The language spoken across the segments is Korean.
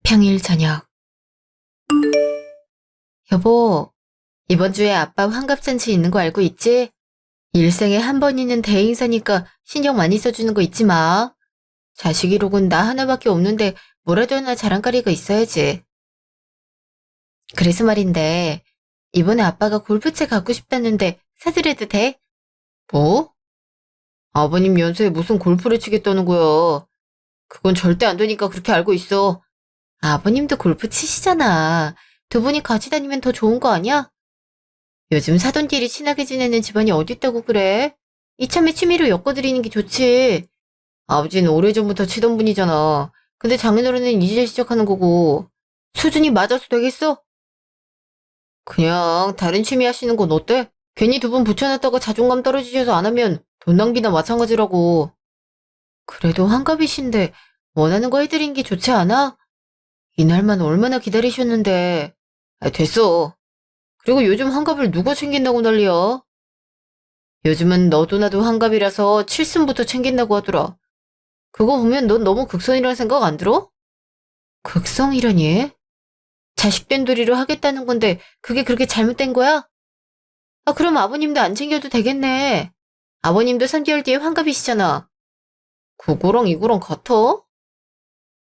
평일 저녁. 여보, 이번 주에 아빠 환갑잔치 있는 거 알고 있지? 일생에 한 번 있는 대행사니까 신경 많이 써주는 거 잊지 마. 자식이로군 나 하나밖에 없는데 뭐라도 하나 자랑거리가 있어야지. 그래서 말인데, 이번에 아빠가 골프채 갖고 싶다는데 사드려도 돼? 뭐? 아버님 연세에 무슨 골프를 치겠다는 거야. 그건 절대 안 되니까 그렇게 알고 있어. 아버님도 골프 치시잖아. 두 분이 같이 다니면 더 좋은 거 아니야? 요즘 사돈끼리 친하게 지내는 집안이 어딨다고 그래? 이참에 취미로 엮어드리는 게 좋지. 아버지는 오래전부터 치던 분이잖아. 근데 장인어른은 이제 시작하는 거고. 수준이 맞아서 되겠어? 그냥 다른 취미 하시는 건 어때? 괜히 두 분 붙여놨다가 자존감 떨어지셔서 안 하면 돈 낭비나 마찬가지라고. 그래도 환갑이신데 원하는 거 해드린 게 좋지 않아? 이날만 얼마나 기다리셨는데. 아, 됐어. 그리고 요즘 환갑을 누가 챙긴다고 난리야? 요즘은 너도 나도 환갑이라서 칠순부터 챙긴다고 하더라. 그거 보면 넌 너무 극성이라는 생각 안 들어? 극성이라니? 자식된 도리로 하겠다는 건데 그게 그렇게 잘못된 거야? 아, 그럼 아버님도 안 챙겨도 되겠네. 아버님도 3개월 뒤에 환갑이시잖아. 그거랑 이거랑 같아?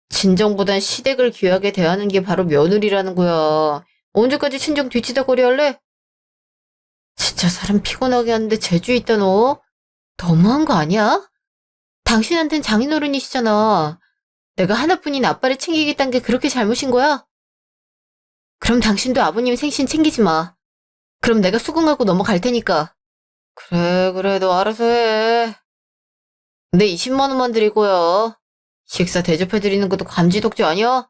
친정보단 시댁을 귀하게 대하는 게 바로 며느리라는 거야. 언제까지 친정 뒤치다거리 할래? 진짜 사람 피곤하게 하는데 재주 있다 너. 너무한 거 아니야? 당신한텐 장인어른이시잖아. 내가 하나뿐인 아빠를 챙기겠다는 게 그렇게 잘못인 거야? 그럼 당신도 아버님 생신 챙기지 마. 그럼 내가 수긍하고 넘어갈 테니까. 그래, 그래, 너 알아서 해. 근데 20만 원만 드리고요. 식사 대접해드리는 것도 감지덕지 아니야?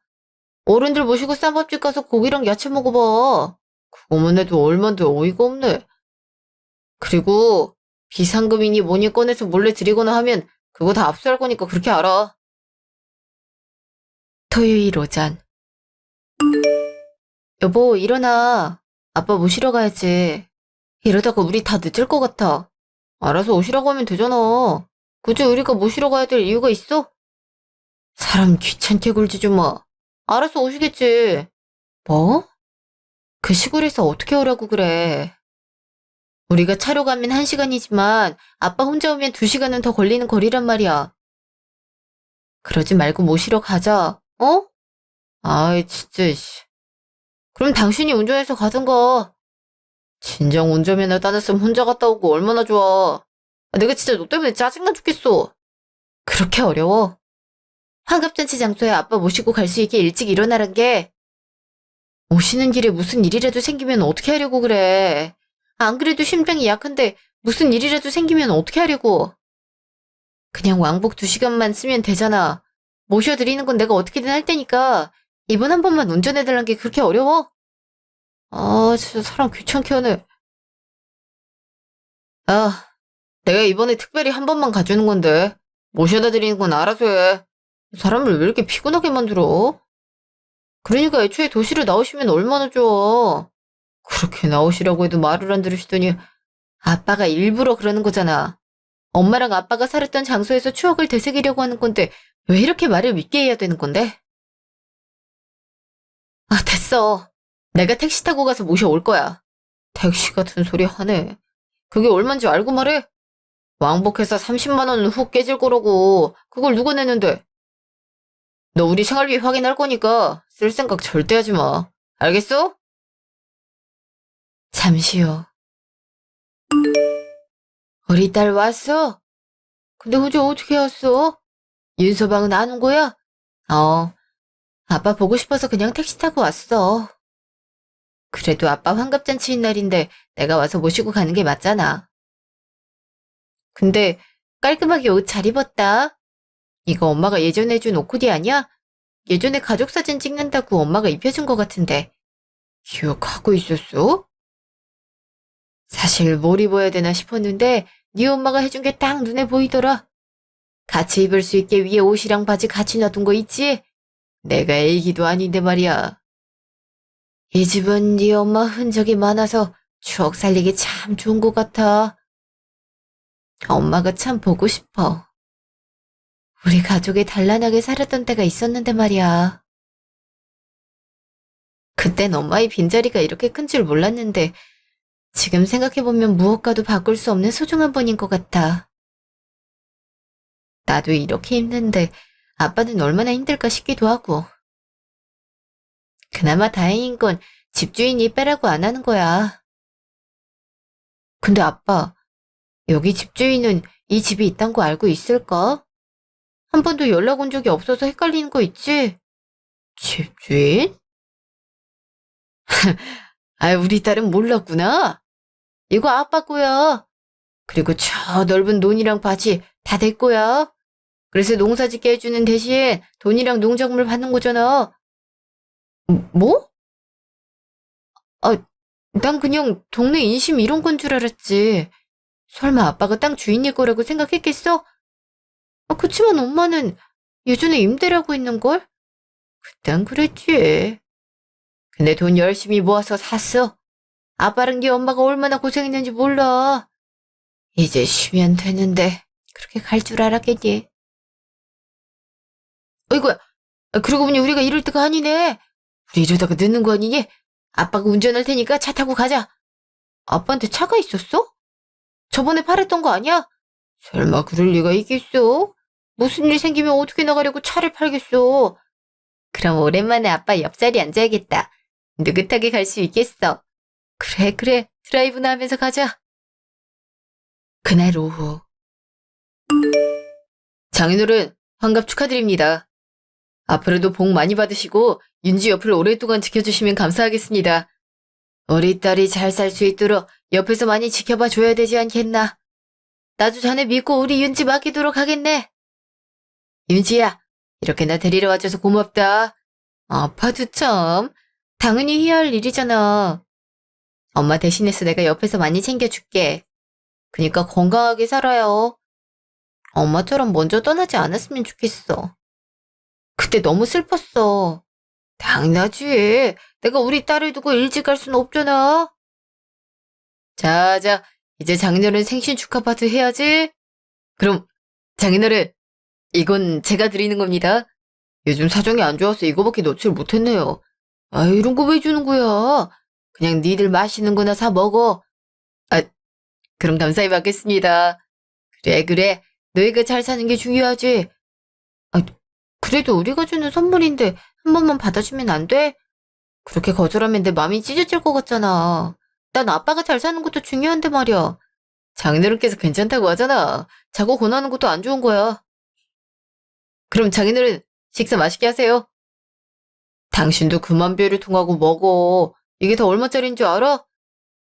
어른들 모시고 쌈밥집 가서 고기랑 야채 먹어봐. 그거만 해도 얼만데 어이가 없네. 그리고 비상금이니 뭐니 꺼내서 몰래 드리거나 하면 그거 다 압수할 거니까 그렇게 알아. 토요일 오전. 여보, 일어나. 아빠 모시러 가야지. 이러다가 우리 다 늦을 것 같아. 알아서 오시라고 하면 되잖아. 굳이 우리가 모시러 가야 될 이유가 있어? 사람 귀찮게 굴지 좀 마. 알아서 오시겠지. 뭐? 그 시골에서 어떻게 오라고 그래. 우리가 차로 가면 1시간이지만 아빠 혼자 오면 2시간은 더 걸리는 거리란 말이야. 그러지 말고 모시러 가자. 어? 아이, 진짜, 씨. 그럼 당신이 운전해서 가든가. 진정 운전면허 따냈으면 혼자 갔다 오고 얼마나 좋아. 아, 내가 진짜 너 때문에 짜증나 죽겠어. 그렇게 어려워? 환갑잔치 장소에 아빠 모시고 갈 수 있게 일찍 일어나란 게 오시는 길에 무슨 일이라도 생기면 어떻게 하려고 그래. 안 그래도 심장이 약한데 무슨 일이라도 생기면 어떻게 하려고. 그냥 왕복 2시간만 쓰면 되잖아. 모셔드리는 건 내가 어떻게든 할 테니까 이번 한 번만 운전해달라는 게 그렇게 어려워? 아, 진짜 사람 귀찮게 하네. 아, 내가 이번에 특별히 한 번만 가주는 건데 모셔다 드리는 건 알아서 해. 사람을 왜 이렇게 피곤하게 만들어? 그러니까 애초에 도시로 나오시면 얼마나 좋아. 그렇게 나오시라고 해도 말을 안 들으시더니 아빠가 일부러 그러는 거잖아. 엄마랑 아빠가 살았던 장소에서 추억을 되새기려고 하는 건데 왜 이렇게 말을 믿게 해야 되는 건데? 아, 됐어. 내가 택시 타고 가서 모셔올 거야. 택시 같은 소리 하네. 그게 얼만지 알고 말해? 왕복해서 30만 원은 훅 깨질 거라고. 그걸 누가 내는데? 너 우리 생활비 확인할 거니까 쓸 생각 절대 하지 마. 알겠어? 잠시 후. 우리 딸 왔어? 근데 혼자 어떻게 왔어? 윤서방은 안 온 거야? 어, 아빠 보고 싶어서 그냥 택시 타고 왔어. 그래도 아빠 환갑잔치인 날인데 내가 와서 모시고 가는 게 맞잖아. 근데 깔끔하게 옷 잘 입었다. 이거 엄마가 예전에 준 옷코디 아니야? 예전에 가족사진 찍는다고 엄마가 입혀준 거 같은데. 기억하고 있었어? 사실 뭘 입어야 되나 싶었는데 네 엄마가 해준 게 딱 눈에 보이더라. 같이 입을 수 있게 위에 옷이랑 바지 같이 놔둔 거 있지? 내가 애기도 아닌데 말이야. 이 집은 네 엄마 흔적이 많아서 추억 살리기 참 좋은 것 같아. 엄마가 참 보고 싶어. 우리 가족이 단란하게 살았던 때가 있었는데 말이야. 그땐 엄마의 빈자리가 이렇게 큰 줄 몰랐는데 지금 생각해보면 무엇과도 바꿀 수 없는 소중한 분인 것 같아. 나도 이렇게 힘든데 아빠는 얼마나 힘들까 싶기도 하고. 그나마 다행인 건 집주인이 빼라고 안 하는 거야. 근데 아빠, 여기 집주인은 이 집이 있단 거 알고 있을까? 한 번도 연락 온 적이 없어서 헷갈리는 거 있지? 집주인? 아, 우리 딸은 몰랐구나. 이거 아빠 거야. 그리고 저 넓은 논이랑 밭이 다 내 거야. 그래서 농사 짓게 해주는 대신 돈이랑 농작물 받는 거잖아. 뭐? 아, 난 그냥 동네 인심 이런 건 줄 알았지. 설마 아빠가 땅 주인일 거라고 생각했겠어? 그치만 엄마는 예전에 임대라고 했는걸? 그땐 그랬지. 근데 돈 열심히 모아서 샀어. 아빠랑 네 엄마가 얼마나 고생했는지 몰라. 이제 쉬면 되는데 그렇게 갈 줄 알았겠니? 어이구야. 그러고 보니 우리가 이럴 때가 아니네. 우리 이러다가 늦는 거 아니니? 아빠가 운전할 테니까 차 타고 가자. 아빠한테 차가 있었어? 저번에 팔았던 거 아니야? 설마 그럴 리가 있겠어? 무슨 일 생기면 어떻게 나가려고 차를 팔겠어? 그럼 오랜만에 아빠 옆자리 앉아야겠다. 느긋하게 갈 수 있겠어. 그래, 그래. 드라이브나 하면서 가자. 그날 오후. 장인어른, 환갑 축하드립니다. 앞으로도 복 많이 받으시고 윤지 옆을 오랫동안 지켜주시면 감사하겠습니다. 우리 딸이 잘 살 수 있도록 옆에서 많이 지켜봐 줘야 되지 않겠나. 나도 자네 믿고 우리 윤지 맡기도록 하겠네. 윤지야, 이렇게 나 데리러 와줘서 고맙다. 아파도 참. 당연히 해야 할 일이잖아. 엄마 대신해서 내가 옆에서 많이 챙겨줄게. 그니까 건강하게 살아요. 엄마처럼 먼저 떠나지 않았으면 좋겠어. 그때 너무 슬펐어. 당연하지. 내가 우리 딸을 두고 일찍 갈 순 없잖아. 자, 이제 장인어른 생신 축하 파티 해야지. 그럼 장인어른, 이건 제가 드리는 겁니다. 요즘 사정이 안 좋아서 이거밖에 넣지를 못했네요. 아, 이런 거 왜 주는 거야? 그냥 니들 맛있는 거나 사 먹어. 아, 그럼 감사히 받겠습니다. 그래. 너희가 잘 사는 게 중요하지. 아, 그래도 우리가 주는 선물인데 한 번만 받아주면 안 돼? 그렇게 거절하면 내 마음이 찢어질 것 같잖아. 난 아빠가 잘 사는 것도 중요한데 말이야. 장인어른께서 괜찮다고 하잖아. 자고 권하는 것도 안 좋은 거야. 그럼 장인어른 식사 맛있게 하세요. 당신도 그만 배를 통하고 먹어. 이게 다 얼마짜리인 줄 알아?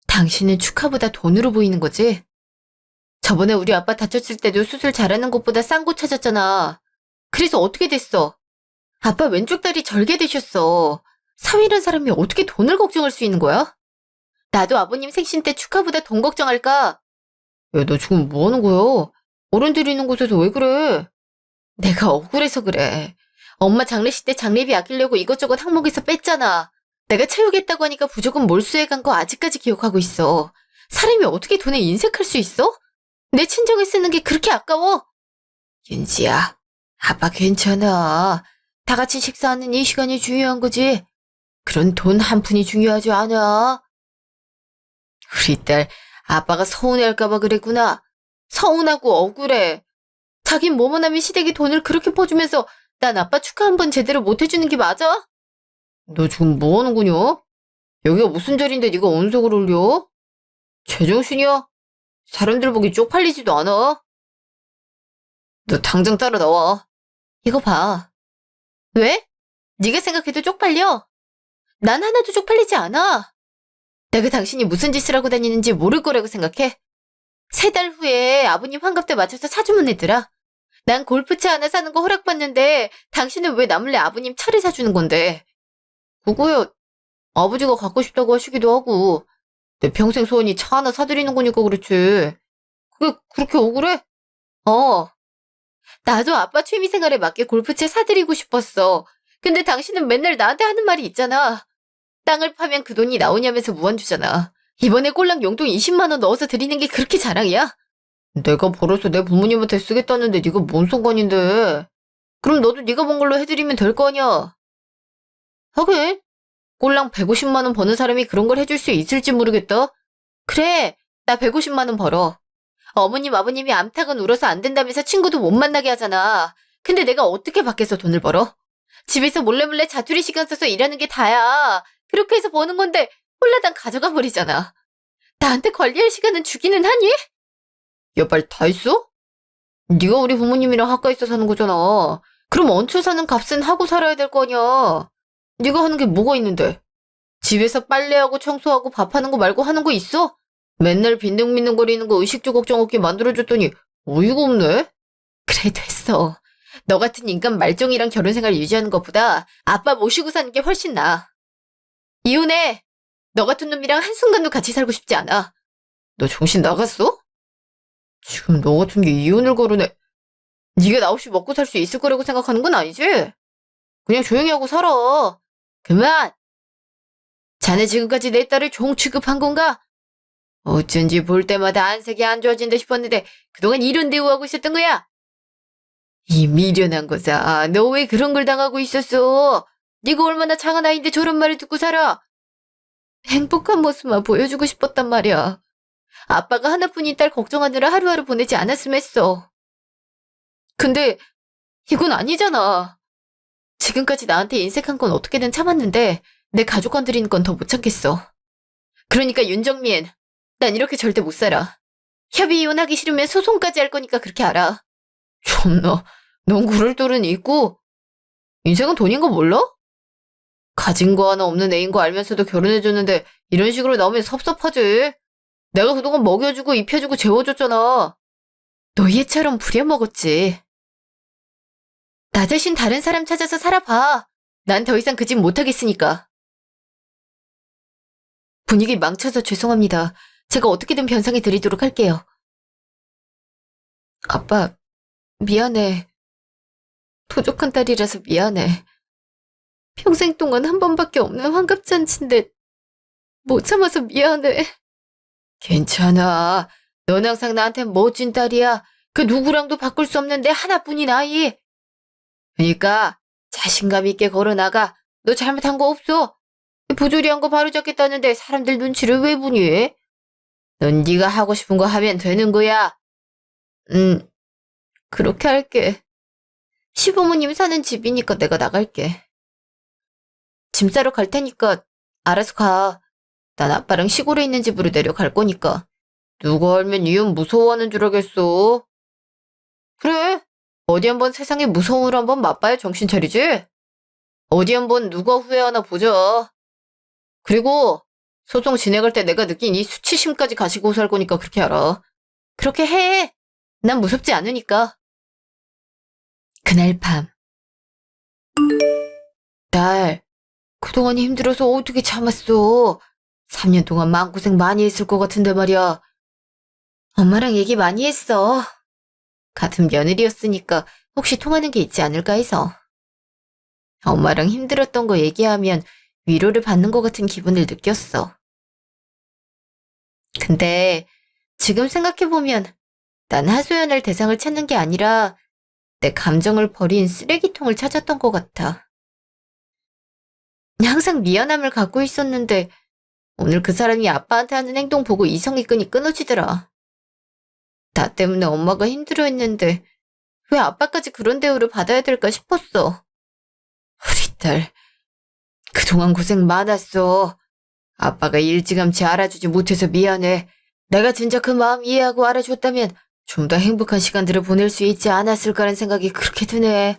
당신은 축하보다 돈으로 보이는 거지? 저번에 우리 아빠 다쳤을 때도 수술 잘하는 것보다 싼 곳 찾았잖아. 그래서 어떻게 됐어? 아빠 왼쪽 다리 절개되셨어. 사위란 사람이 어떻게 돈을 걱정할 수 있는 거야? 나도 아버님 생신 때 축하보다 돈 걱정할까? 야, 너 지금 뭐 하는 거야? 어른들이 있는 곳에서 왜 그래? 내가 억울해서 그래. 엄마 장례식 때 장례비 아끼려고 이것저것 항목에서 뺐잖아. 내가 채우겠다고 하니까 부조금 몰수해 간 거 아직까지 기억하고 있어. 사람이 어떻게 돈에 인색할 수 있어? 내 친정에 쓰는 게 그렇게 아까워? 윤지야, 아빠 괜찮아. 다 같이 식사하는 이 시간이 중요한 거지. 그런 돈 한 푼이 중요하지 않아. 우리 딸, 아빠가 서운해할까봐 그랬구나. 서운하고 억울해. 자긴 뭐뭐남이 시댁에 돈을 그렇게 퍼주면서 난 아빠 축하 한 번 제대로 못 해주는 게 맞아? 너 지금 뭐 하는 거냐? 여기가 무슨 자리인데 네가 언성을 올려? 제정신이야? 사람들 보기 쪽팔리지도 않아. 너 당장 따라 나와. 이거 봐. 왜? 네가 생각해도 쪽팔려? 난 하나도 쪽팔리지 않아. 내가 당신이 무슨 짓을 하고 다니는지 모를 거라고 생각해? 3달 후에 아버님 환갑 때 맞춰서 사주면 애들아. 난 골프채 하나 사는 거 허락받는데 당신은 왜 나 몰래 아버님 차를 사주는 건데? 그거야 아버지가 갖고 싶다고 하시기도 하고 내 평생 소원이 차 하나 사드리는 거니까 그렇지. 그게 그렇게 억울해? 어. 나도 아빠 취미생활에 맞게 골프채 사드리고 싶었어. 근데 당신은 맨날 나한테 하는 말이 있잖아. 땅을 파면 그 돈이 나오냐면서 무한주잖아. 이번에 꼴랑 용돈 20만 원 넣어서 드리는 게 그렇게 자랑이야? 내가 벌어서 내 부모님한테 쓰겠다는데 네가 뭔 상관인데. 그럼 너도 네가 번 걸로 해드리면 될 거 아니야. 하긴 꼴랑 150만 원 버는 사람이 그런 걸 해줄 수 있을지 모르겠다. 그래, 나 150만 원 벌어. 어머님, 아버님이 암탉은 울어서 안 된다면서 친구도 못 만나게 하잖아. 근데 내가 어떻게 밖에서 돈을 벌어? 집에서 몰래 자투리 시간 써서 일하는 게 다야. 그렇게 해서 버는 건데 홀라당 가져가 버리잖아. 나한테 관리할 시간은 주기는 하니? 야, 빨리 다 했어? 네가 우리 부모님이랑 가까이서 사는 거잖아. 그럼 얹혀 사는 값은 하고 살아야 될 거 아니야. 네가 하는 게 뭐가 있는데? 집에서 빨래하고 청소하고 밥하는 거 말고 하는 거 있어? 맨날 빈둥빈둥거리는 거 의식주 걱정 없게 만들어줬더니 어이가 없네? 그래, 됐어. 너 같은 인간 말종이랑 결혼생활 유지하는 것보다 아빠 모시고 사는 게 훨씬 나아. 이혼해. 너 같은 놈이랑 한순간도 같이 살고 싶지 않아. 너 정신 나갔어? 지금 너 같은 게 이혼을 거르네. 네가 나 없이 먹고 살 수 있을 거라고 생각하는 건 아니지? 그냥 조용히 하고 살아. 그만! 자네 지금까지 내 딸을 종 취급한 건가? 어쩐지 볼 때마다 안색이 안 좋아진다 싶었는데 그동안 이런 대우하고 있었던 거야? 이 미련한 거사, 너 왜 그런 걸 당하고 있었어? 네가 얼마나 장한 아이인데 저런 말을 듣고 살아? 행복한 모습만 보여주고 싶었단 말이야. 아빠가 하나뿐인 딸 걱정하느라 하루하루 보내지 않았으면 했어. 근데 이건 아니잖아. 지금까지 나한테 인색한 건 어떻게든 참았는데 내 가족 건드리는 건 더 못 참겠어. 그러니까 윤정민, 난 이렇게 절대 못 살아. 협의 이혼하기 싫으면 소송까지 할 거니까 그렇게 알아. 참나, 넌 그럴 도는 있고 인생은 돈인 거 몰라? 가진 거 하나 없는 애인 거 알면서도 결혼해줬는데 이런 식으로 나오면 섭섭하지. 내가 그동안 먹여주고 입혀주고 재워줬잖아. 너 얘처럼 부려먹었지. 나 대신 다른 사람 찾아서 살아봐. 난 더 이상 그 집 못하겠으니까. 분위기 망쳐서 죄송합니다. 제가 어떻게든 변상해 드리도록 할게요. 아빠, 미안해. 부족한 딸이라서 미안해. 평생 동안 한 번밖에 없는 환갑잔치인데 못 참아서 미안해. 괜찮아. 넌 항상 나한테 멋진 딸이야. 그 누구랑도 바꿀 수 없는 내 하나뿐인 아이. 그러니까 자신감 있게 걸어나가. 너 잘못한 거 없어. 부조리한 거 바로잡겠다는데 사람들 눈치를 왜 보니? 넌 네가 하고 싶은 거 하면 되는 거야. 그렇게 할게. 시부모님 사는 집이니까 내가 나갈게. 짐 싸러 갈 테니까 알아서 가. 난 아빠랑 시골에 있는 집으로 내려갈 거니까. 누가 알면 이혼 무서워하는 줄 알겠어. 그래. 어디 한번 세상의 무서움을 한번 맛봐야 정신 차리지? 어디 한번 누가 후회하나 보자. 그리고 소송 진행할 때 내가 느낀 이 수치심까지 가지고 살 거니까 그렇게 알아. 그렇게 해. 난 무섭지 않으니까. 그날 밤. 딸, 그동안 힘들어서 어떻게 참았어? 3년 동안 마음고생 많이 했을 것 같은데 말이야. 엄마랑 얘기 많이 했어. 같은 며느리였으니까 혹시 통하는 게 있지 않을까 해서. 엄마랑 힘들었던 거 얘기하면 위로를 받는 것 같은 기분을 느꼈어. 근데 지금 생각해보면 난 하소연할 대상을 찾는 게 아니라 내 감정을 버린 쓰레기통을 찾았던 것 같아. 항상 미안함을 갖고 있었는데 오늘 그 사람이 아빠한테 하는 행동 보고 이성의 끈이 끊어지더라. 나 때문에 엄마가 힘들어했는데 왜 아빠까지 그런 대우를 받아야 될까 싶었어. 우리 딸, 그동안 고생 많았어. 아빠가 일찌감치 알아주지 못해서 미안해. 내가 진짜 그 마음 이해하고 알아줬다면 좀 더 행복한 시간들을 보낼 수 있지 않았을까라는 생각이 그렇게 드네.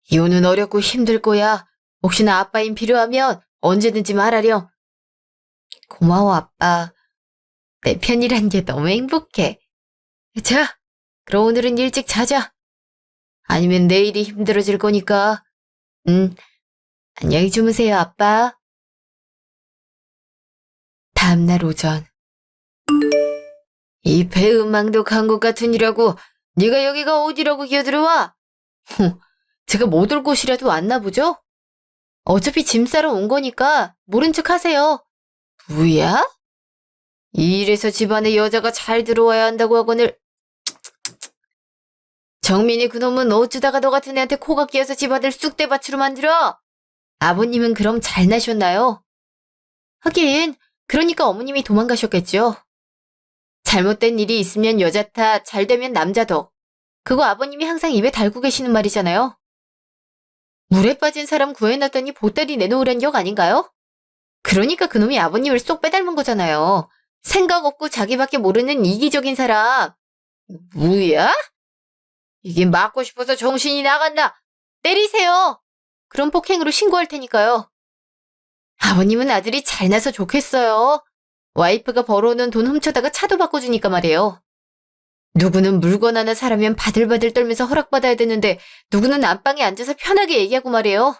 이혼은 어렵고 힘들 거야. 혹시나 아빠 힘 필요하면 언제든지 말하렴. 고마워, 아빠. 내 편이란 게 너무 행복해. 자, 그럼 오늘은 일찍 자자. 아니면 내일이 힘들어질 거니까. 안녕히 주무세요, 아빠. 다음날 오전. 이 배은망덕 한국 같은 이라고 네가 여기가 어디라고 기어들어와? 제가 못 올 곳이라도 왔나 보죠? 어차피 짐 싸러 온 거니까 모른 척 하세요. 뭐야? 이래서 집안에 여자가 잘 들어와야 한다고 하거늘. 정민이 그놈은 어쩌다가 너 같은 애한테 코가 끼어서 집안을 쑥대밭으로 만들어? 아버님은 그럼 잘 나셨나요? 하긴, 그러니까 어머님이 도망가셨겠죠. 잘못된 일이 있으면 여자 탓, 잘 되면 남자 덕. 그거 아버님이 항상 입에 달고 계시는 말이잖아요. 물에 빠진 사람 구해놨더니 보따리 내놓으란 격 아닌가요? 그러니까 그놈이 아버님을 쏙 빼닮은 거잖아요. 생각 없고 자기밖에 모르는 이기적인 사람. 뭐야? 이게 맞고 싶어서 정신이 나갔나? 때리세요. 그럼 폭행으로 신고할 테니까요. 아버님은 아들이 잘나서 좋겠어요. 와이프가 벌어오는 돈 훔쳐다가 차도 바꿔주니까 말이에요. 누구는 물건 하나 사려면 바들바들 떨면서 허락받아야 되는데 누구는 안방에 앉아서 편하게 얘기하고 말이에요.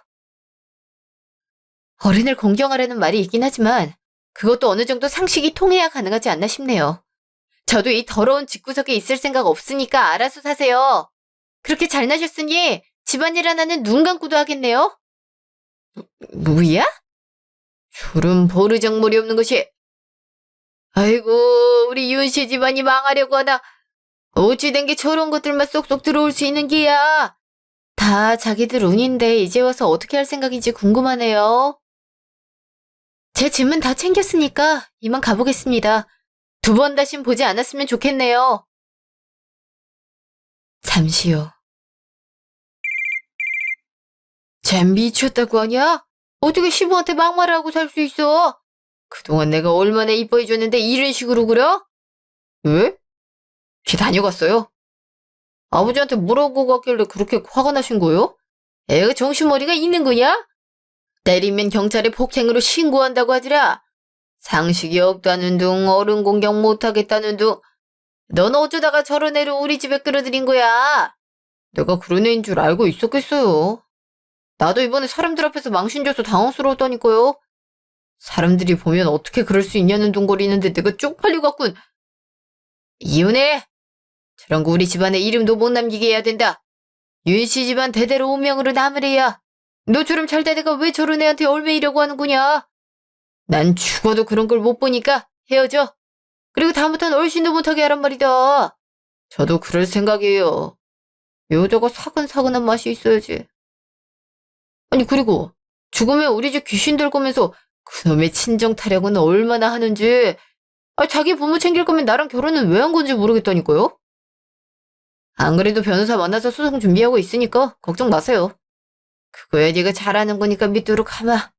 어른을 공경하라는 말이 있긴 하지만 그것도 어느 정도 상식이 통해야 가능하지 않나 싶네요. 저도 이 더러운 집구석에 있을 생각 없으니까 알아서 사세요. 그렇게 잘나셨으니 집안일 하나는 눈 감고도 하겠네요. 뭐야? 저런 버르장머리 없는 것이. 아이고, 우리 윤씨 집안이 망하려고 하나. 어찌 된 게 저런 것들만 쏙쏙 들어올 수 있는 게야. 다 자기들 운인데 이제 와서 어떻게 할 생각인지 궁금하네요. 제 짐은 다 챙겼으니까 이만 가보겠습니다. 두 번 다신 보지 않았으면 좋겠네요. 잠시요. 쟨 미쳤다고 하냐? 어떻게 시부한테 막말하고 살 수 있어? 그동안 내가 얼마나 이뻐해줬는데 이런 식으로 그려? 왜? 걔 다녀갔어요. 아버지한테 뭐라고 갔길래 그렇게 화가 나신 거요? 애가 정신머리가 있는 거냐? 때리면 경찰에 폭행으로 신고한다고 하더라. 상식이 없다는 둥, 어른 공경 못하겠다는 둥. 넌 어쩌다가 저런 애를 우리 집에 끌어들인 거야? 내가 그런 애인 줄 알고 있었겠어요. 나도 이번에 사람들 앞에서 망신줘서 당황스러웠다니까요. 사람들이 보면 어떻게 그럴 수 있냐는 둥거리는데 내가 쪽팔려갖군. 이혼해. 저런 거 우리 집안에 이름도 못 남기게 해야 된다. 윤씨 집안 대대로 운명으로 남으래야. 너처럼 잘 되다가 왜 저런 애한테 얼매이려고 하는 거냐? 난 죽어도 그런 걸 못 보니까 헤어져. 그리고 다음부터는 얼씬도 못하게 하란 말이다. 저도 그럴 생각이에요. 여자가 사근사근한 맛이 있어야지. 아니 그리고 죽으면 우리 집 귀신 될 거면서 그놈의 친정 타령은 얼마나 하는지. 자기 부모 챙길 거면 나랑 결혼은 왜 한 건지 모르겠다니까요. 안 그래도 변호사 만나서 소송 준비하고 있으니까 걱정 마세요. 그거야 네가 잘하는 거니까 믿도록 하마.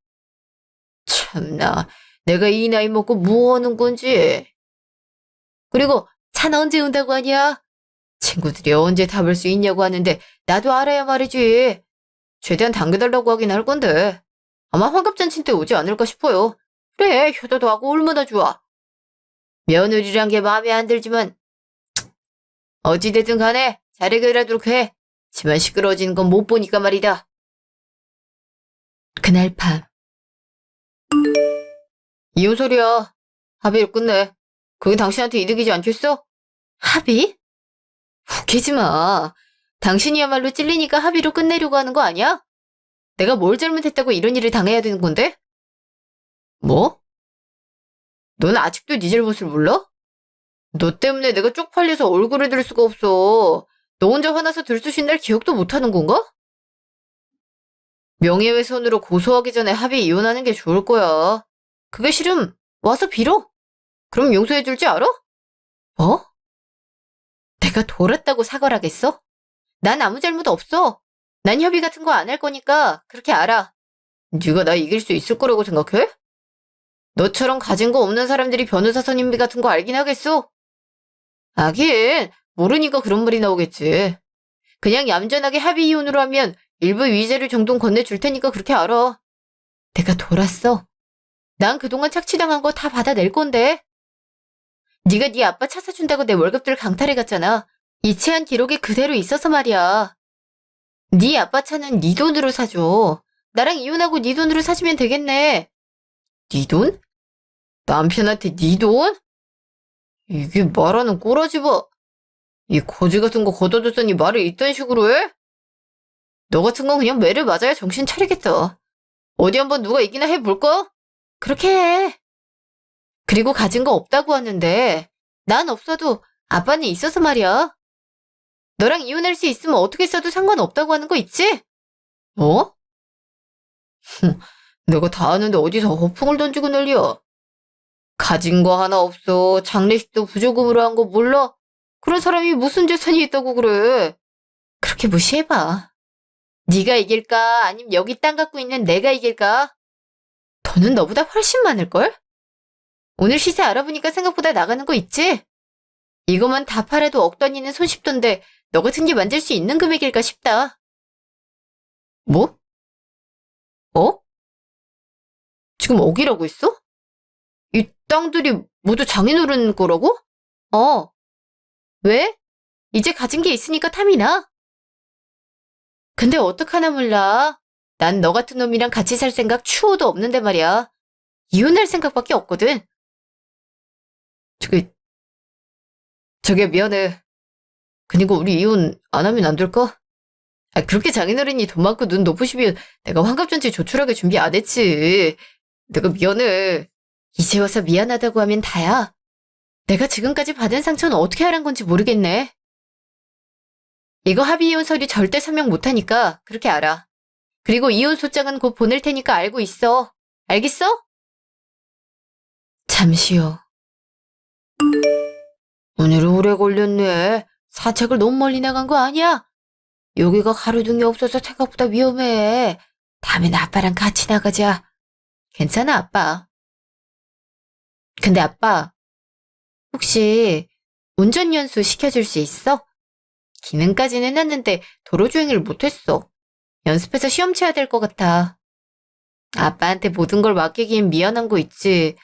참나, 내가 이 나이 먹고 뭐 하는 건지. 그리고 차는 언제 온다고 하냐? 친구들이 언제 타볼 수 있냐고 하는데 나도 알아야 말이지. 최대한 당겨달라고 하긴 할 건데 아마 환갑잔치 때 오지 않을까 싶어요. 그래, 효도도 하고 얼마나 좋아. 며느리란 게 마음에 안 들지만 어찌됐든 간에 잘 해결하도록 해. 집안 시끄러워지는 건 못 보니까 말이다. 그날 밤. 이혼 소리야. 합의를 끝내. 그게 당신한테 이득이지 않겠어? 합의? 웃기지 마. 당신이야말로 찔리니까 합의로 끝내려고 하는 거 아니야? 내가 뭘 잘못했다고 이런 일을 당해야 되는 건데? 뭐? 넌 아직도 네 잘못을 몰라? 너 때문에 내가 쪽팔려서 얼굴을 들 수가 없어. 너 혼자 화나서 들쑤신 날 기억도 못하는 건가? 명예훼손으로 고소하기 전에 합의 이혼하는 게 좋을 거야. 그게 싫음 와서 빌어. 그럼 용서해줄 줄 알아? 뭐? 내가 돌았다고 사과를 하겠어? 난 아무 잘못 없어. 난 협의 같은 거 안 할 거니까 그렇게 알아. 네가 나 이길 수 있을 거라고 생각해? 너처럼 가진 거 없는 사람들이 변호사 선임비 같은 거 알긴 하겠어? 하긴 모르니까 그런 말이 나오겠지. 그냥 얌전하게 합의 이혼으로 하면 일부 위자료 정도는 건네줄 테니까 그렇게 알아. 내가 돌았어. 난 그동안 착취당한 거 다 받아낼 건데. 네가 네 아빠 차 사준다고 내 월급들 강탈해 갔잖아. 이체한 기록이 그대로 있어서 말이야. 네 아빠 차는 네 돈으로 사줘. 나랑 이혼하고 네 돈으로 사주면 되겠네. 네 돈? 남편한테 네 돈? 이게 말하는 꼬라지 봐. 이 거지 같은 거 걷어줬더니 말을 이딴 식으로 해? 너 같은 건 그냥 매를 맞아야 정신 차리겠다. 어디 한번 누가 이기나 해볼까? 그렇게 해. 그리고 가진 거 없다고 하는데 난 없어도 아빠는 있어서 말이야. 너랑 이혼할 수 있으면 어떻게 써도 상관없다고 하는 거 있지? 뭐? 내가 다 아는데 어디서 허풍을 던지고 난리야. 가진 거 하나 없어. 장례식도 부조금으로 한 거 몰라? 그런 사람이 무슨 재산이 있다고 그래. 그렇게 무시해봐. 네가 이길까? 아니면 여기 땅 갖고 있는 내가 이길까? 돈은 너보다 훨씬 많을걸? 오늘 시세 알아보니까 생각보다 나가는 거 있지? 이것만 다 팔아도 억 단위는 손쉽던데 너 같은 게 만질 수 있는 금액일까 싶다. 뭐? 어? 지금 억이라고 했어? 이 땅들이 모두 장인어른 거라고? 어. 왜? 이제 가진 게 있으니까 탐이 나? 근데 어떡하나 몰라. 난 너 같은 놈이랑 같이 살 생각 추호도 없는데 말이야. 이혼할 생각밖에 없거든. 저기, 저게 미안해. 그니까 우리 이혼 안 하면 안 될까? 아, 그렇게 장인어른이 돈 많고 눈 높으시면 내가 환갑잔치 조촐하게 준비 안 했지. 내가 미안해. 이제 와서 미안하다고 하면 다야. 내가 지금까지 받은 상처는 어떻게 하란 건지 모르겠네. 이거 합의 이혼 서류 절대 서명 못하니까 그렇게 알아. 그리고 이혼 소장은 곧 보낼 테니까 알고 있어. 알겠어? 잠시요. 오늘 오래 걸렸네. 사책을 너무 멀리 나간 거 아니야? 여기가 가로등이 없어서 생각보다 위험해. 다음엔 아빠랑 같이 나가자. 괜찮아, 아빠. 근데 아빠, 혹시 운전연수 시켜줄 수 있어? 기능까지는 해놨는데 도로 주행을 못했어. 연습해서 시험 쳐야 될 것 같아. 아빠한테 모든 걸 맡기기엔 미안한 거 있지.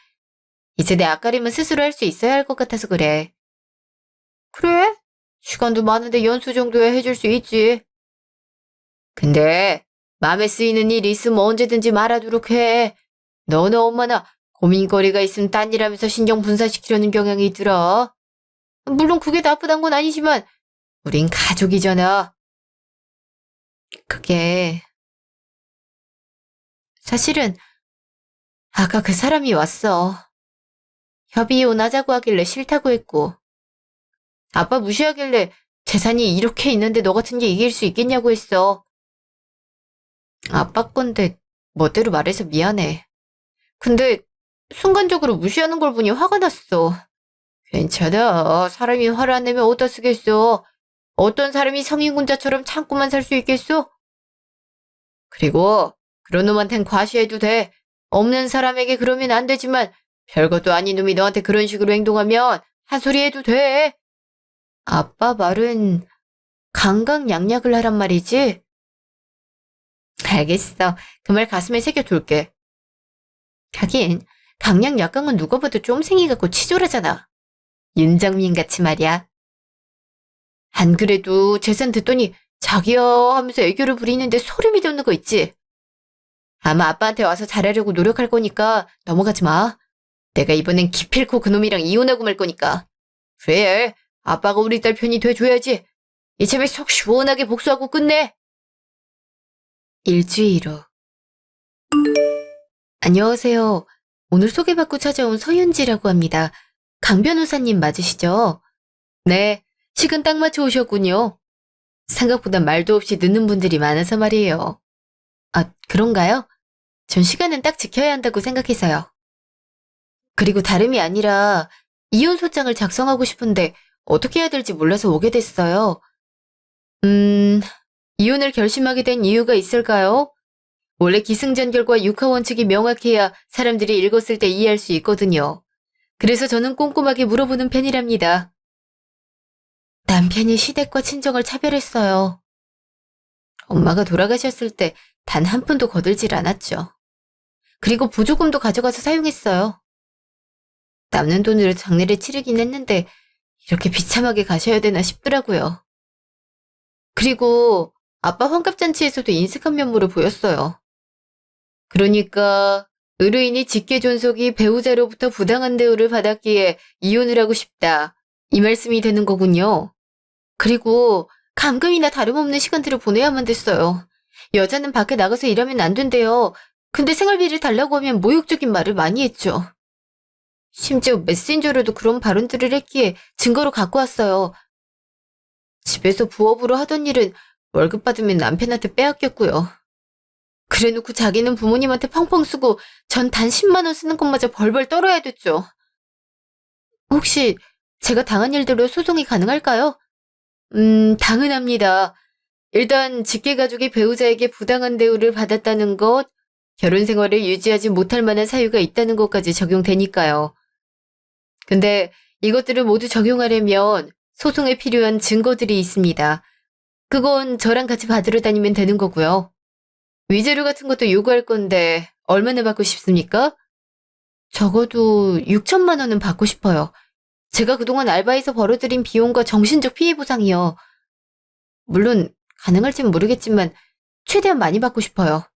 이제 내 앞가림은 스스로 할 수 있어야 할 것 같아서 그래. 그래? 시간도 많은데 연수 정도야 해줄 수 있지. 근데 마음에 쓰이는 일 있으면 언제든지 말하도록 해. 너나 엄마나 고민거리가 있으면 딴 일하면서 신경 분산시키려는 경향이 있더라. 물론 그게 나쁘단 건 아니지만 우린 가족이잖아. 그게 사실은 아까 그 사람이 왔어. 협의 이혼하자고 하길래 싫다고 했고 아빠 무시하길래 재산이 이렇게 있는데 너 같은 게 이길 수 있겠냐고 했어. 아빠 건데 멋대로 말해서 미안해. 근데 순간적으로 무시하는 걸 보니 화가 났어. 괜찮아. 사람이 화를 안 내면 어디다 쓰겠어. 어떤 사람이 성인군자처럼 참고만 살 수 있겠어? 그리고 그런 놈한텐 과시해도 돼. 없는 사람에게 그러면 안 되지만 별것도 아닌 놈이 너한테 그런 식으로 행동하면 한 소리 해도 돼. 아빠 말은 강강약약을 하란 말이지? 알겠어. 그 말 가슴에 새겨둘게. 하긴 강약약강은 누가 봐도 쫌생이 같고 치졸하잖아. 윤정민 같이 말이야. 안 그래도 재산 듣더니 자기야 하면서 애교를 부리는데 소름이 돋는 거 있지? 아마 아빠한테 와서 잘하려고 노력할 거니까 넘어가지 마. 내가 이번엔 기필코 그놈이랑 이혼하고 말 거니까. 그래, 아빠가 우리 딸 편이 돼줘야지. 이참에 속 시원하게 복수하고 끝내. 일주일 후. 안녕하세요. 오늘 소개받고 찾아온 서윤지라고 합니다. 강 변호사님 맞으시죠? 네, 시간 딱 맞춰 오셨군요. 생각보다 말도 없이 늦는 분들이 많아서 말이에요. 아, 그런가요? 전 시간은 딱 지켜야 한다고 생각해서요. 그리고 다름이 아니라 이혼 소장을 작성하고 싶은데 어떻게 해야 될지 몰라서 오게 됐어요. 이혼을 결심하게 된 이유가 있을까요? 원래 기승전결과 육하 원칙이 명확해야 사람들이 읽었을 때 이해할 수 있거든요. 그래서 저는 꼼꼼하게 물어보는 편이랍니다. 남편이 시댁과 친정을 차별했어요. 엄마가 돌아가셨을 때 단 한 푼도 거들질 않았죠. 그리고 보조금도 가져가서 사용했어요. 남는 돈으로 장례를 치르긴 했는데 이렇게 비참하게 가셔야 되나 싶더라고요. 그리고 아빠 환갑잔치에서도 인색한 면모를 보였어요. 그러니까 의뢰인이 직계존속이 배우자로부터 부당한 대우를 받았기에 이혼을 하고 싶다. 이 말씀이 되는 거군요. 그리고 감금이나 다름없는 시간들을 보내야만 됐어요. 여자는 밖에 나가서 일하면 안 된대요. 근데 생활비를 달라고 하면 모욕적인 말을 많이 했죠. 심지어 메신저로도 그런 발언들을 했기에 증거로 갖고 왔어요. 집에서 부업으로 하던 일은 월급 받으면 남편한테 빼앗겼고요. 그래놓고 자기는 부모님한테 펑펑 쓰고 전 단 10만 원 쓰는 것마저 벌벌 떨어야 됐죠. 혹시 제가 당한 일대로 소송이 가능할까요? 당연합니다. 일단 직계가족이 배우자에게 부당한 대우를 받았다는 것, 결혼 생활을 유지하지 못할 만한 사유가 있다는 것까지 적용되니까요. 근데 이것들을 모두 적용하려면 소송에 필요한 증거들이 있습니다. 그건 저랑 같이 받으러 다니면 되는 거고요. 위자료 같은 것도 요구할 건데 얼마나 받고 싶습니까? 적어도 6천만 원은 받고 싶어요. 제가 그동안 알바해서 벌어들인 비용과 정신적 피해 보상이요. 물론 가능할진 모르겠지만 최대한 많이 받고 싶어요.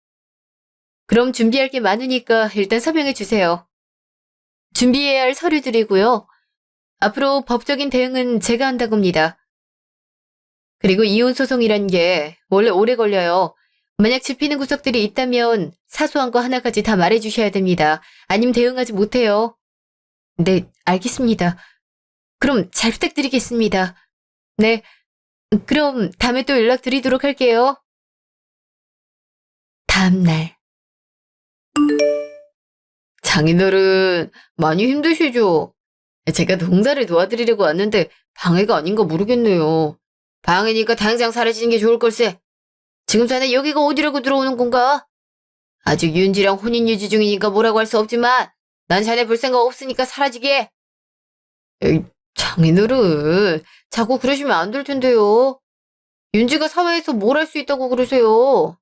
그럼 준비할 게 많으니까 일단 서명해 주세요. 준비해야 할 서류들이고요. 앞으로 법적인 대응은 제가 한다고 합니다. 그리고 이혼 소송이란 게 원래 오래 걸려요. 만약 짚히는 구석들이 있다면 사소한 거 하나까지 다 말해주셔야 됩니다. 아님 대응하지 못해요. 네, 알겠습니다. 그럼 잘 부탁드리겠습니다. 네, 그럼 다음에 또 연락드리도록 할게요. 다음 날. 장인어른, 많이 힘드시죠? 제가 농사를 도와드리려고 왔는데 방해가 아닌 거 모르겠네요. 방해니까 당장 사라지는 게 좋을 걸세. 지금 자네 여기가 어디라고 들어오는 건가? 아직 윤지랑 혼인 유지 중이니까 뭐라고 할 수 없지만 난 자네 볼 생각 없으니까 사라지게. 에이, 장인어른, 자꾸 그러시면 안 될 텐데요. 윤지가 사회에서 뭘 할 수 있다고 그러세요?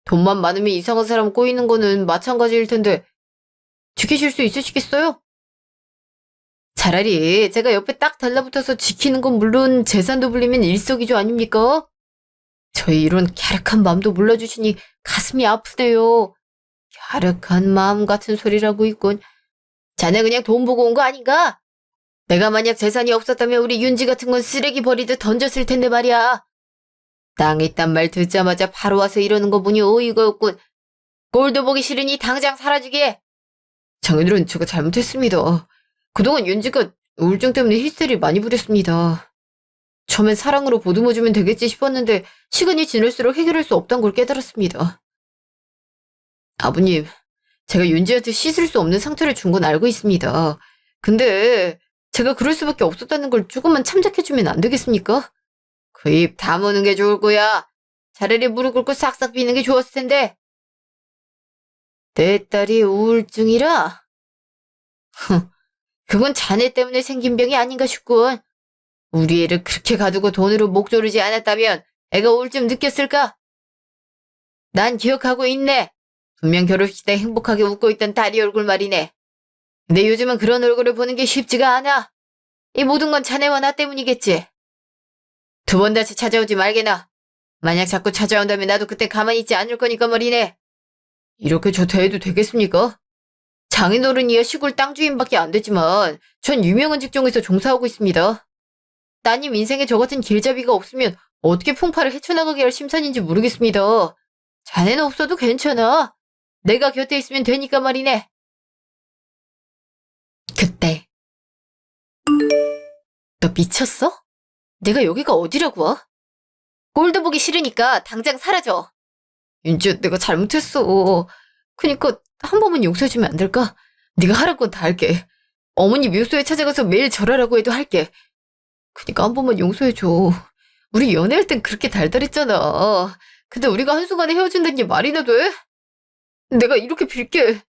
돈만 많으면 이상한 사람 꼬이는 거는 마찬가지일 텐데 지키실 수 있으시겠어요? 차라리 제가 옆에 딱 달라붙어서 지키는 건 물론 재산도 불리면 일석이조 아닙니까? 저희 이런 갸륵한 마음도 몰라주시니 가슴이 아프네요. 갸륵한 마음 같은 소리라고 있군. 자네 그냥 돈 보고 온 거 아닌가? 내가 만약 재산이 없었다면 우리 윤지 같은 건 쓰레기 버리듯 던졌을 텐데 말이야. 땅에 있단 말 듣자마자 바로 와서 이러는 거 보니 어이가 없군. 꼴도 보기 싫으니 당장 사라지게. 장인어른, 제가 잘못했습니다. 그동안 윤지가 우울증 때문에 히스테리를 많이 부렸습니다. 처음엔 사랑으로 보듬어주면 되겠지 싶었는데 시간이 지날수록 해결할 수 없다는 걸 깨달았습니다. 아버님, 제가 윤지한테 씻을 수 없는 상처를 준 건 알고 있습니다. 근데 제가 그럴 수밖에 없었다는 걸 조금만 참작해주면 안 되겠습니까? 그 입 다무는 게 좋을 거야. 차라리 무릎 꿇고 싹싹 비는 게 좋았을 텐데. 내 딸이 우울증이라? 그건 자네 때문에 생긴 병이 아닌가 싶군. 우리 애를 그렇게 가두고 돈으로 목 조르지 않았다면 애가 우울증 느꼈을까? 난 기억하고 있네. 분명 결혼식 때 행복하게 웃고 있던 딸이 얼굴 말이네. 근데 요즘은 그런 얼굴을 보는 게 쉽지가 않아. 이 모든 건 자네와 나 때문이겠지. 두 번 다시 찾아오지 말게나. 만약 자꾸 찾아온다면 나도 그때 가만히 있지 않을 거니까 말이네. 이렇게 저 대해도 되겠습니까? 장인어른이야 시골 땅 주인밖에 안 되지만 전 유명한 직종에서 종사하고 있습니다. 따님 인생에 저 같은 길잡이가 없으면 어떻게 풍파를 헤쳐나가게 할 심산인지 모르겠습니다. 자네는 없어도 괜찮아. 내가 곁에 있으면 되니까 말이네. 그때. 너 미쳤어? 내가 여기가 어디라고 와? 꼴도 보기 싫으니까 당장 사라져. 윤지야, 내가 잘못했어. 그니까 한 번만 용서해주면 안 될까? 네가 하라는 건 다 할게. 어머니 묘소에 찾아가서 매일 절하라고 해도 할게. 그니까 한 번만 용서해줘. 우리 연애할 땐 그렇게 달달했잖아. 근데 우리가 한순간에 헤어진다는 게 말이나 돼? 내가 이렇게 빌게.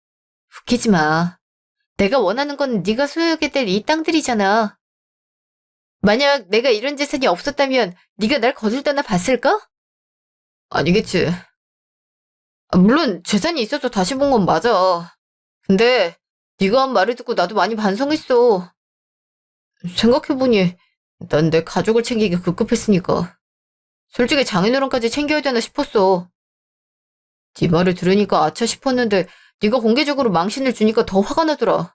웃기지 마. 내가 원하는 건 네가 소유하게 될 이 땅들이잖아. 만약 내가 이런 재산이 없었다면 네가 날 거들떠나 봤을까? 아니겠지. 물론 재산이 있어서 다시 본 건 맞아. 근데 네가 한 말을 듣고 나도 많이 반성했어. 생각해보니 난 내 가족을 챙기기 급급했으니까. 솔직히 장인어른까지 챙겨야 되나 싶었어. 네 말을 들으니까 아차 싶었는데 네가 공개적으로 망신을 주니까 더 화가 나더라.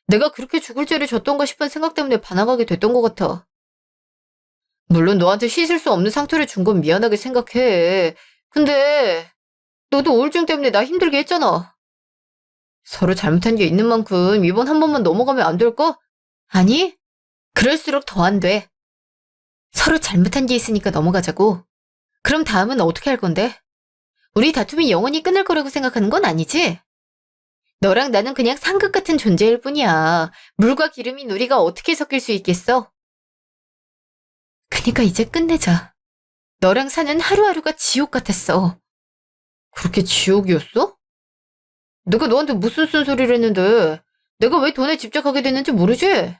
내가 그렇게 죽을 죄를 졌던가 싶은 생각 때문에 반항하게 됐던 것 같아. 물론 너한테 씻을 수 없는 상처를 준 건 미안하게 생각해. 근데 너도 우울증 때문에 나 힘들게 했잖아. 서로 잘못한 게 있는 만큼 이번 한 번만 넘어가면 안 될까? 아니, 그럴수록 더 안 돼. 서로 잘못한 게 있으니까 넘어가자고. 그럼 다음은 어떻게 할 건데? 우리 다툼이 영원히 끝날 거라고 생각하는 건 아니지? 너랑 나는 그냥 상극 같은 존재일 뿐이야. 물과 기름인 우리가 어떻게 섞일 수 있겠어? 그니까 이제 끝내자. 너랑 사는 하루하루가 지옥 같았어. 그렇게 지옥이었어? 내가 너한테 무슨 쓴소리를 했는데 내가 왜 돈에 집착하게 됐는지 모르지?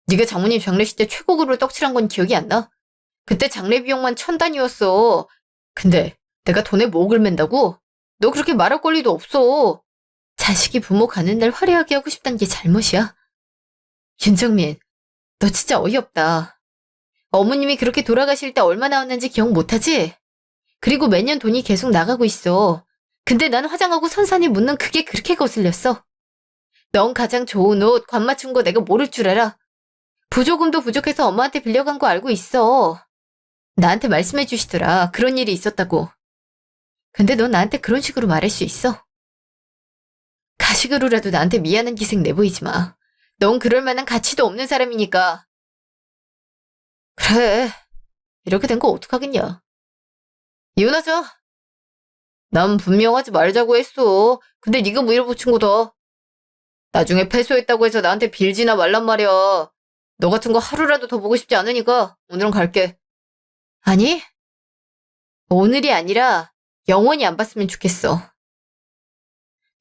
네가 장모님 장례식 때 최고급으로 떡칠한 건 기억이 안 나? 그때 장례 비용만 1,000단위였어. 근데 내가 돈에 목을 맨다고? 너 그렇게 말할 권리도 없어. 자식이 부모 가는 날 화려하게 하고 싶다는 게 잘못이야. 윤정민, 너 진짜 어이없다. 어머님이 그렇게 돌아가실 때 얼마 나왔는지 기억 못하지? 그리고 매년 돈이 계속 나가고 있어. 근데 난 화장하고 선산이 묻는 그게 그렇게 거슬렸어. 넌 가장 좋은 옷, 관 맞춘 거 내가 모를 줄 알아. 부조금도 부족해서 엄마한테 빌려간 거 알고 있어. 나한테 말씀해 주시더라. 그런 일이 있었다고. 근데 넌 나한테 그런 식으로 말할 수 있어? 가식으로라도 나한테 미안한 기색 내보이지 마. 넌 그럴 만한 가치도 없는 사람이니까. 그래. 이렇게 된 거 어떡하겠냐. 이혼하자. 난 분명하지 말자고 했어. 근데 네가 밀어붙인 거다. 나중에 패소했다고 해서 나한테 빌지나 말란 말이야. 너 같은 거 하루라도 더 보고 싶지 않으니까 오늘은 갈게. 아니, 오늘이 아니라 영원히 안 봤으면 좋겠어.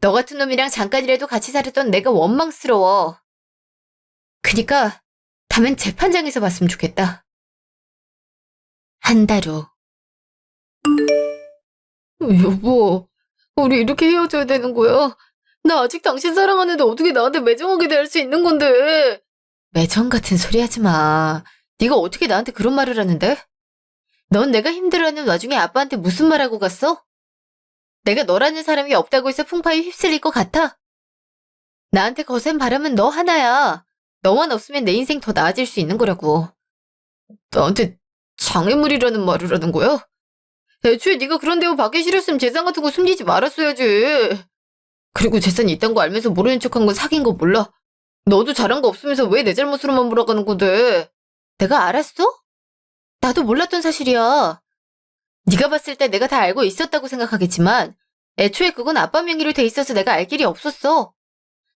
너 같은 놈이랑 잠깐이라도 같이 살았던 내가 원망스러워. 그니까 다음엔 재판장에서 봤으면 좋겠다. 한 달 후. 여보, 우리 이렇게 헤어져야 되는 거야? 나 아직 당신 사랑하는데 어떻게 나한테 매정하게 대할 수 있는 건데? 매정 같은 소리 하지 마. 네가 어떻게 나한테 그런 말을 하는데? 넌 내가 힘들어하는 와중에 아빠한테 무슨 말하고 갔어? 내가 너라는 사람이 없다고 해서 풍파에 휩쓸릴 것 같아? 나한테 거센 바람은 너 하나야. 너만 없으면 내 인생 더 나아질 수 있는 거라고. 나한테 장애물이라는 말을 하는 거야? 애초에 네가 그런 대우 받기 싫었으면 재산 같은 거 숨기지 말았어야지. 그리고 재산이 있단 거 알면서 모르는 척한 건 사귄 거 몰라? 너도 잘한 거 없으면서 왜 내 잘못으로만 몰아가는 건데? 내가 알았어? 나도 몰랐던 사실이야. 네가 봤을 때 내가 다 알고 있었다고 생각하겠지만 애초에 그건 아빠 명의로 돼 있어서 내가 알 길이 없었어.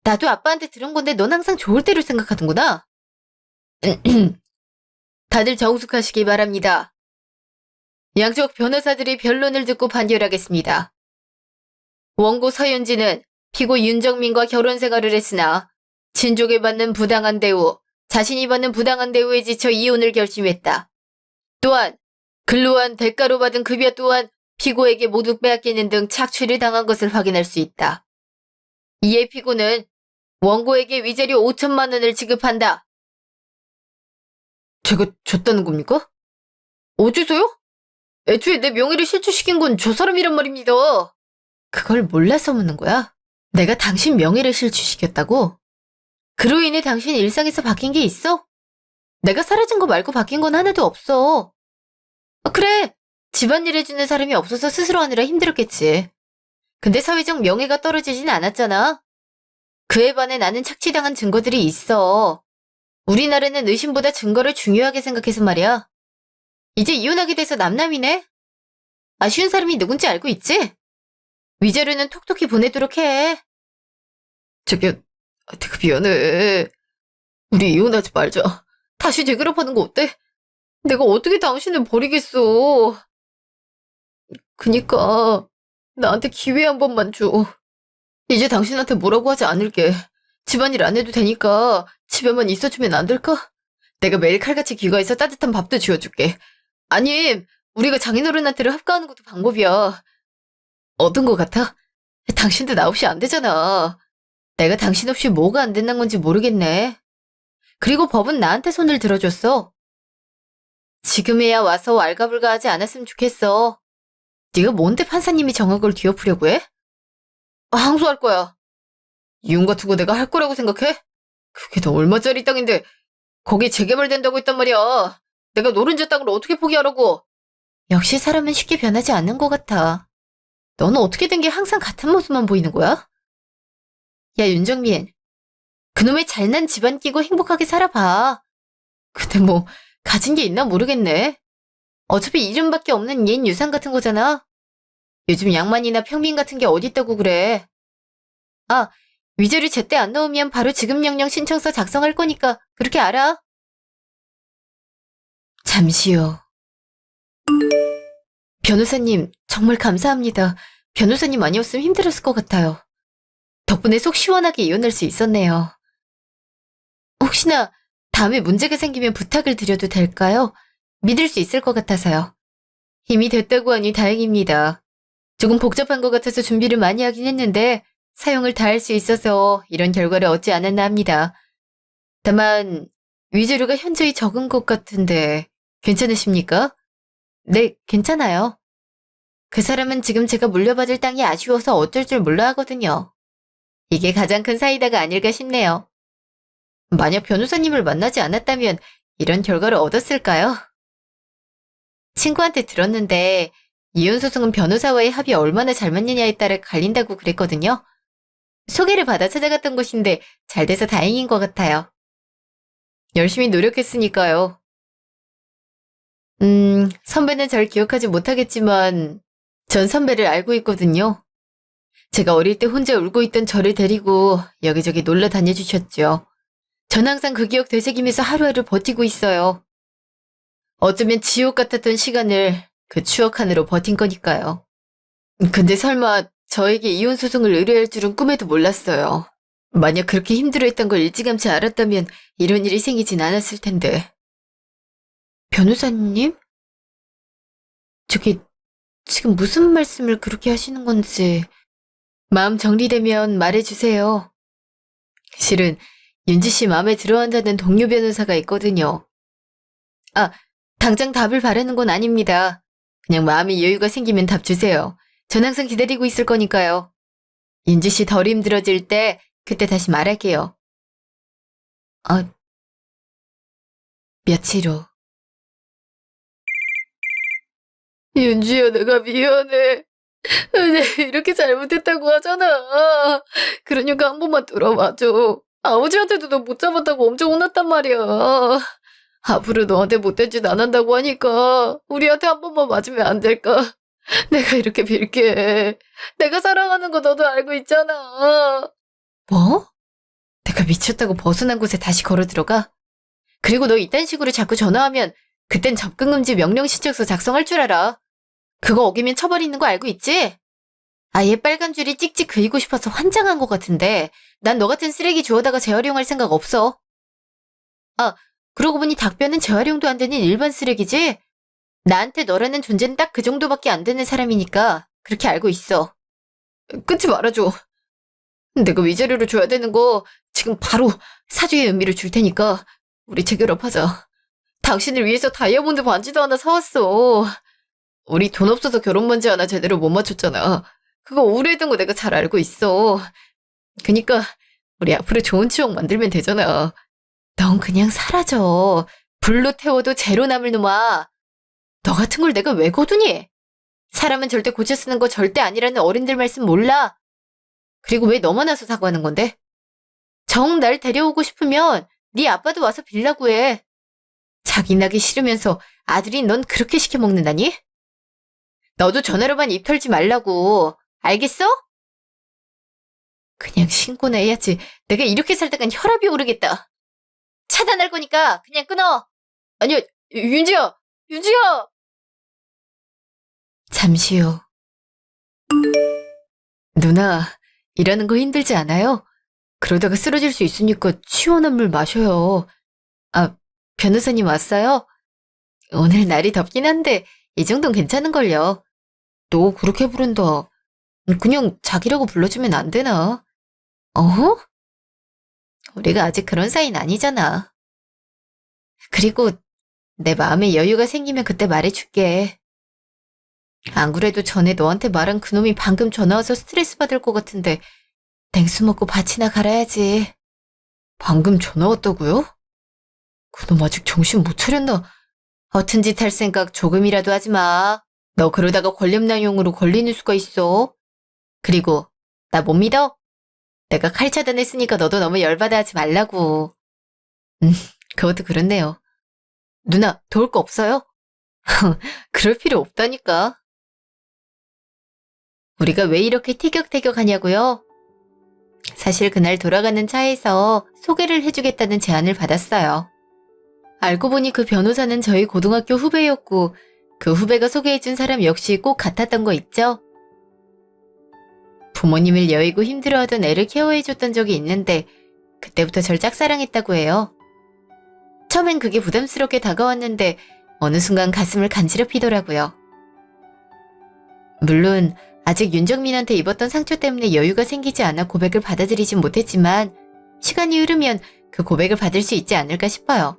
나도 아빠한테 들은 건데 넌 항상 좋을 대로 생각하던구나. 다들 정숙하시기 바랍니다. 양쪽 변호사들이 변론을 듣고 판결하겠습니다. 원고 서윤지는 피고 윤정민과 결혼 생활을 했으나 친족에 받는 부당한 대우, 자신이 받는 부당한 대우에 지쳐 이혼을 결심했다. 또한 근로한 대가로 받은 급여 또한 피고에게 모두 빼앗기는 등 착취를 당한 것을 확인할 수 있다. 이에 피고는 원고에게 위자료 5천만 원을 지급한다. 제가 줬다는 겁니까? 어째서요? 애초에 내 명의를 실추시킨 건 저 사람이란 말입니다. 그걸 몰라서 묻는 거야? 내가 당신 명예를 실추시켰다고? 그로 인해 당신 일상에서 바뀐 게 있어? 내가 사라진 거 말고 바뀐 건 하나도 없어. 그래, 집안일 해주는 사람이 없어서 스스로 하느라 힘들었겠지. 근데 사회적 명예가 떨어지진 않았잖아. 그에 반해 나는 착취당한 증거들이 있어. 우리나라는 의심보다 증거를 중요하게 생각해서 말이야. 이제 이혼하게 돼서 남남이네? 아쉬운 사람이 누군지 알고 있지? 위자료는 톡톡히 보내도록 해. 저기, 되게 미안해. 우리 이혼하지 말자. 다시 재결합하는 거 어때? 내가 어떻게 당신을 버리겠어. 그니까 나한테 기회 한 번만 줘. 이제 당신한테 뭐라고 하지 않을게. 집안일 안 해도 되니까 집에만 있어주면 안 될까? 내가 매일 칼같이 귀가해서 따뜻한 밥도 지어줄게. 아님, 우리가 장인어른한테를 합가하는 것도 방법이야. 어떤 거 같아? 당신도 나 없이 안 되잖아. 내가 당신 없이 뭐가 안 된다는 건지 모르겠네. 그리고 법은 나한테 손을 들어줬어. 지금에야 와서 왈가불가하지 않았으면 좋겠어. 네가 뭔데 판사님이 정한 걸 뒤엎으려고 해? 항소할 거야. 이혼 같은 거 내가 할 거라고 생각해? 그게 다 얼마짜리 땅인데 거기 재개발된다고 했단 말이야. 내가 노른자 땅을 어떻게 포기하라고. 역시 사람은 쉽게 변하지 않는 것 같아. 너는 어떻게 된 게 항상 같은 모습만 보이는 거야? 야, 윤정민. 그놈의 잘난 집안 끼고 행복하게 살아봐. 근데 뭐 가진 게 있나 모르겠네. 어차피 이름밖에 없는 옛 유산 같은 거잖아. 요즘 양만이나 평민 같은 게 어딨다고 그래. 아, 위조료 제때 안 넣으면 바로 지급 명령 신청서 작성할 거니까 그렇게 알아. 잠시요. 변호사님, 정말 감사합니다. 변호사님 아니었으면 힘들었을 것 같아요. 덕분에 속 시원하게 이혼할 수 있었네요. 혹시나 다음에 문제가 생기면 부탁을 드려도 될까요? 믿을 수 있을 것 같아서요. 힘이 됐다고 하니 다행입니다. 조금 복잡한 것 같아서 준비를 많이 하긴 했는데 사용을 다 할 수 있어서 이런 결과를 얻지 않았나 합니다. 다만 위조료가 현저히 적은 것 같은데 괜찮으십니까? 네, 괜찮아요. 그 사람은 지금 제가 물려받을 땅이 아쉬워서 어쩔 줄 몰라 하거든요. 이게 가장 큰 사이다가 아닐까 싶네요. 만약 변호사님을 만나지 않았다면 이런 결과를 얻었을까요? 친구한테 들었는데 이혼소송은 변호사와의 합이 얼마나 잘 맞느냐에 따라 갈린다고 그랬거든요. 소개를 받아 찾아갔던 곳인데 잘 돼서 다행인 것 같아요. 열심히 노력했으니까요. 선배는 잘 기억하지 못하겠지만 전 선배를 알고 있거든요. 제가 어릴 때 혼자 울고 있던 저를 데리고 여기저기 놀러 다녀주셨죠. 전 항상 그 기억 되새기면서 하루하루 버티고 있어요. 어쩌면 지옥 같았던 시간을 그 추억 하나로 버틴 거니까요. 근데 설마 저에게 이혼 소송을 의뢰할 줄은 꿈에도 몰랐어요. 만약 그렇게 힘들어했던 걸 일찌감치 알았다면 이런 일이 생기진 않았을 텐데. 변호사님? 저기 지금 무슨 말씀을 그렇게 하시는 건지 마음 정리되면 말해주세요. 실은 윤지 씨 마음에 들어한다는 동료 변호사가 있거든요. 아, 당장 답을 바라는 건 아닙니다. 그냥 마음의 여유가 생기면 답 주세요. 전 항상 기다리고 있을 거니까요. 윤지 씨 덜 힘들어질 때 그때 다시 말할게요. 아, 며칠 후. 윤지야, 내가 미안해. 내가 이렇게 잘못했다고 하잖아. 그러니까 한 번만 들어봐줘. 아버지한테도 너 못 잡았다고 엄청 혼났단 말이야. 앞으로 너한테 못된 짓 안 한다고 하니까 우리한테 한 번만 맞으면 안 될까? 내가 이렇게 빌게. 내가 사랑하는 거 너도 알고 있잖아. 뭐? 내가 미쳤다고 벗어난 곳에 다시 걸어 들어가? 그리고 너 이딴 식으로 자꾸 전화하면 그땐 접근금지 명령 신청서 작성할 줄 알아. 그거 어기면 처벌 있는 거 알고 있지? 아예 빨간 줄이 찍찍 그리고 싶어서 환장한 것 같은데 난 너 같은 쓰레기 주워다가 재활용할 생각 없어. 아, 그러고 보니 닭뼈는 재활용도 안 되는 일반 쓰레기지? 나한테 너라는 존재는 딱 그 정도밖에 안 되는 사람이니까 그렇게 알고 있어. 끊지 말아줘. 내가 위자료를 줘야 되는 거 지금 바로 사죄의 의미를 줄 테니까 우리 재결합하자. 당신을 위해서 다이아몬드 반지도 하나 사왔어. 우리 돈 없어서 결혼 반지 하나 제대로 못 맞췄잖아. 그거 오래된 거 내가 잘 알고 있어. 그니까 우리 앞으로 좋은 추억 만들면 되잖아. 넌 그냥 사라져. 불로 태워도 재로 남을 놈아. 너 같은 걸 내가 왜 거두니? 사람은 절대 고쳐 쓰는 거 절대 아니라는 어른들 말씀 몰라. 그리고 왜 너만 와서 사과하는 건데? 정 날 데려오고 싶으면 네 아빠도 와서 빌라고 해. 자기 나기 싫으면서 아들이 넌 그렇게 시켜먹는다니? 너도 전화로만 입 털지 말라고. 알겠어? 그냥 신고나 해야지. 내가 이렇게 살다간 혈압이 오르겠다. 차단할 거니까 그냥 끊어. 아니요, 윤지야! 윤지야! 잠시요. 누나, 일하는 거 힘들지 않아요? 그러다가 쓰러질 수 있으니까 시원한 물 마셔요. 아, 변호사님 왔어요? 오늘 날이 덥긴 한데 이 정도는 괜찮은걸요. 너 그렇게 부른다. 그냥 자기라고 불러주면 안 되나? 어허? 우리가 아직 그런 사이는 아니잖아. 그리고 내 마음에 여유가 생기면 그때 말해줄게. 안 그래도 전에 너한테 말한 그놈이 방금 전화 와서 스트레스 받을 것 같은데 냉수 먹고 밭이나 갈아야지. 방금 전화 왔다고요? 그놈 아직 정신 못 차렸나? 허튼 짓 할 생각 조금이라도 하지 마. 너 그러다가 권력남용으로 걸리는 수가 있어. 그리고 나 못 믿어? 내가 칼 차단했으니까 너도 너무 열받아 하지 말라고. 음, 그것도 그렇네요. 누나, 도울 거 없어요? 그럴 필요 없다니까. 우리가 왜 이렇게 티격태격하냐고요? 사실 그날 돌아가는 차에서 소개를 해주겠다는 제안을 받았어요. 알고 보니 그 변호사는 저희 고등학교 후배였고 그 후배가 소개해준 사람 역시 꼭 같았던 거 있죠? 부모님을 여의고 힘들어하던 애를 케어해줬던 적이 있는데 그때부터 절 짝사랑했다고 해요. 처음엔 그게 부담스럽게 다가왔는데 어느 순간 가슴을 간지럽히더라고요. 물론 아직 윤정민한테 입었던 상처 때문에 여유가 생기지 않아 고백을 받아들이진 못했지만 시간이 흐르면 그 고백을 받을 수 있지 않을까 싶어요.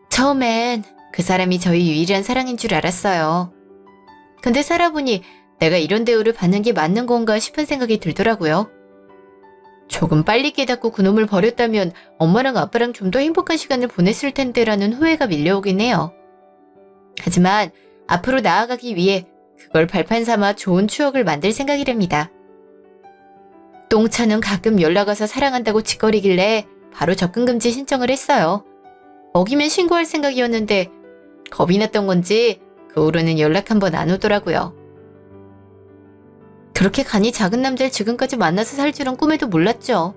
처음엔 그 사람이 저희 유일한 사랑인 줄 알았어요. 근데 살아보니 내가 이런 대우를 받는 게 맞는 건가 싶은 생각이 들더라고요. 조금 빨리 깨닫고 그놈을 버렸다면 엄마랑 아빠랑 좀 더 행복한 시간을 보냈을 텐데라는 후회가 밀려오긴 해요. 하지만 앞으로 나아가기 위해 그걸 발판 삼아 좋은 추억을 만들 생각이랍니다. 똥차는 가끔 연락 와서 사랑한다고 짓거리길래 바로 접근금지 신청을 했어요. 어기면 신고할 생각이었는데 겁이 났던 건지 그 후로는 연락 한번 안 오더라고요. 그렇게 간이 작은 남자를 지금까지 만나서 살 줄은 꿈에도 몰랐죠.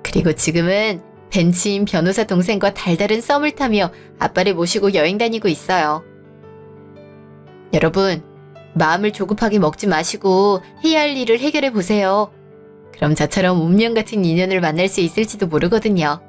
그리고 지금은 벤치인 변호사 동생과 달달한 썸을 타며 아빠를 모시고 여행 다니고 있어요. 여러분, 마음을 조급하게 먹지 마시고 해야 할 일을 해결해 보세요. 그럼 저처럼 운명 같은 인연을 만날 수 있을지도 모르거든요.